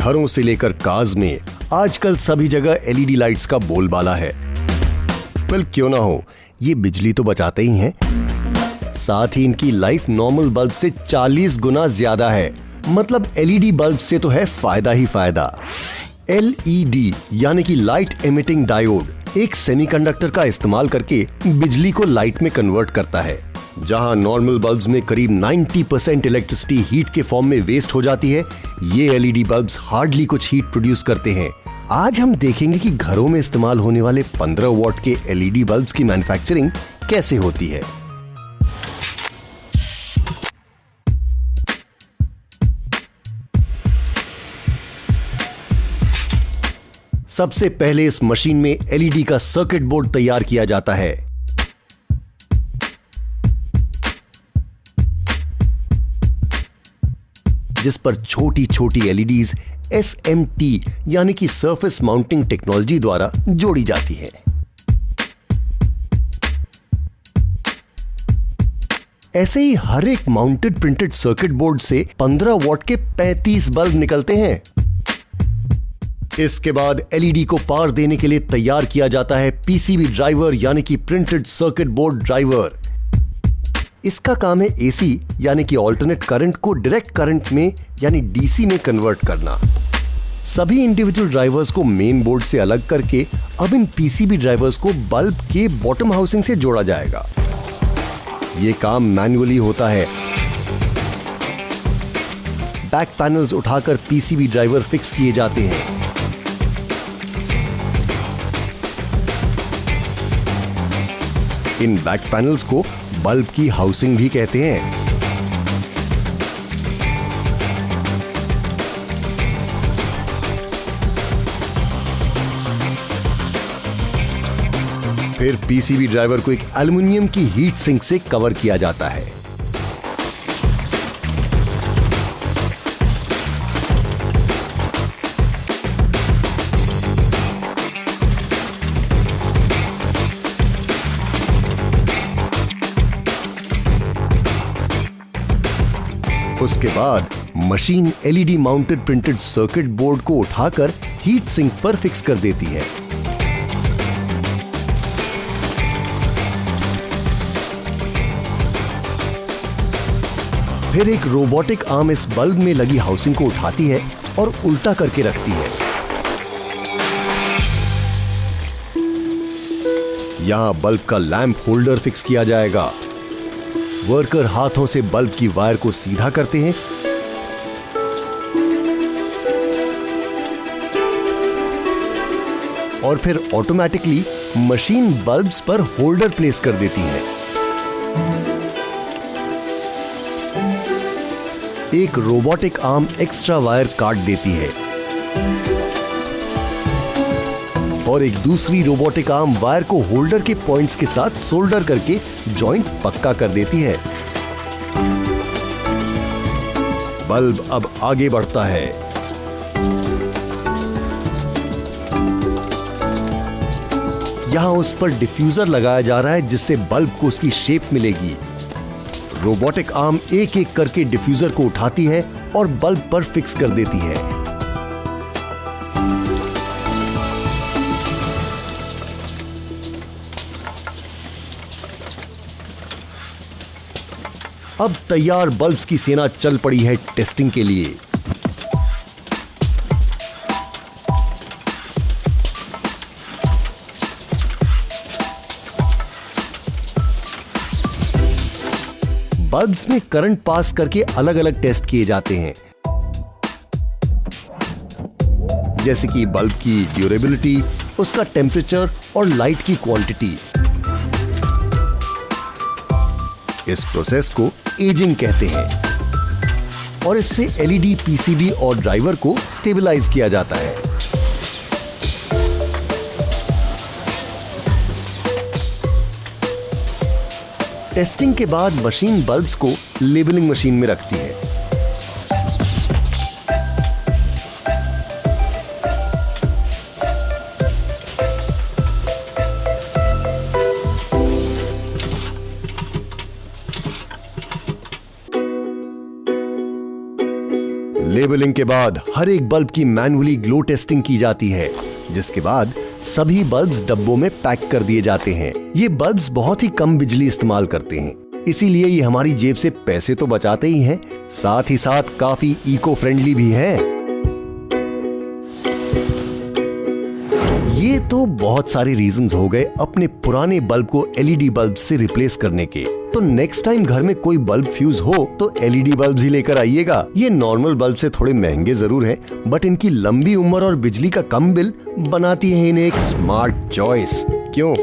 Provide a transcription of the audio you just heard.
घरों से लेकर कार्स में आजकल सभी जगह एलईडी लाइट्स का बोलबाला है। वेल, क्यों ना हो, ये बिजली तो बचाते ही हैं, साथ ही इनकी लाइफ नॉर्मल बल्ब से 40 गुना ज्यादा है। मतलब एलईडी बल्ब से तो है फायदा ही फायदा। एलईडी यानी कि लाइट एमिटिंग डायोड एक सेमीकंडक्टर का इस्तेमाल करके बिजली को लाइट में कन्वर्ट करता है। जहां नॉर्मल बल्ब्स में करीब 90% इलेक्ट्रिसिटी हीट के फॉर्म में वेस्ट हो जाती है, ये एलईडी बल्ब्स हार्डली कुछ हीट प्रोड्यूस करते हैं। आज हम देखेंगे कि घरों में इस्तेमाल होने वाले 15 वॉट के एलईडी बल्ब्स की मैन्युफैक्चरिंग कैसे होती है। सबसे पहले इस मशीन में एलईडी का सर्किट बोर्ड तैयार किया जाता है। जिस पर छोटी छोटी एलईडीज SMT यानी कि सरफेस माउंटिंग टेक्नोलॉजी द्वारा जोड़ी जाती है। ऐसे ही हर एक माउंटेड प्रिंटेड सर्किट बोर्ड से 15 वॉट के 35 बल्ब निकलते हैं। इसके बाद एलईडी को पावर देने के लिए तैयार किया जाता है पीसीबी ड्राइवर यानी कि प्रिंटेड सर्किट बोर्ड ड्राइवर। इसका काम है एसी यानी कि अल्टरनेट करंट को डायरेक्ट करंट में यानी डीसी में कन्वर्ट करना। सभी इंडिविजुअल ड्राइवर्स को मेन बोर्ड से अलग करके अब इन पीसीबी ड्राइवर्स को बल्ब के बॉटम हाउसिंग से जोड़ा जाएगा। यह काम मैन्युअली होता है। बैक पैनल्स उठाकर पीसीबी ड्राइवर फिक्स किए जाते हैं। इन बैक पैनल्स को बल्ब की हाउसिंग भी कहते हैं। फिर पीसीबी ड्राइवर को एक एल्युमिनियम की हीट सिंक से कवर किया जाता है। उसके बाद machine LED mounted printed circuit board को उठाकर हीट सिंक पर फिक्स कर देती है। फिर एक रोबोटिक आर्म इस बल्ब में लगी हाउसिंग को उठाती है और उल्टा करके रखती है। यहां बल्ब का लैंप होल्डर फिक्स किया जाएगा। वर्कर हाथों से बल्ब की वायर को सीधा करते हैं और फिर ऑटोमेटिकली मशीन बल्ब्स पर होल्डर प्लेस कर देती है। एक रोबोटिक आर्म एक्स्ट्रा वायर काट देती है और एक दूसरी रोबोटिक आर्म वायर को होल्डर के पॉइंट्स के साथ सोल्डर करके जॉइंट पक्का कर देती है। बल्ब अब आगे बढ़ता है। यहां उस पर डिफ्यूजर लगाया जा रहा है जिससे बल्ब को उसकी शेप मिलेगी। रोबोटिक आर्म एक एक करके डिफ्यूजर को उठाती है और बल्ब पर फिक्स कर देती है। अब तैयार बल्ब्स की सेना चल पड़ी है टेस्टिंग के लिए। बल्ब्स में करंट पास करके अलग अलग टेस्ट किए जाते हैं, जैसे कि बल्ब की ड्यूरेबिलिटी, उसका टेम्परेचर और लाइट की क्वांटिटी। इस प्रोसेस को एजिंग कहते हैं और इससे एलईडी पीसीबी और ड्राइवर को स्टेबलाइज किया जाता है। टेस्टिंग के बाद मशीन बल्ब्स को लेबलिंग मशीन में रखती है। लेवलिंग के बाद हर एक बल्ब की मैन्युअली ग्लो टेस्टिंग की जाती है, जिसके बाद सभी बल्ब्स डब्बों में पैक कर दिए जाते हैं। ये बल्ब्स बहुत ही कम बिजली इस्तेमाल करते हैं, इसीलिए ये हमारी जेब से पैसे तो बचाते ही हैं, साथ ही साथ काफी इको फ्रेंडली भी है। ये तो बहुत सारे रीजंस हो गए अपने पुराने बल्ब को एलईडी बल्ब से रिप्लेस करने के। तो नेक्स्ट टाइम घर में कोई बल्ब फ्यूज हो तो एलईडी बल्ब ही लेकर आइएगा। ये नॉर्मल बल्ब से थोड़े महंगे जरूर हैं, बट इनकी लंबी उम्र और बिजली का कम बिल बनाती है इन्हें एक स्मार्ट चॉइस। क्यों?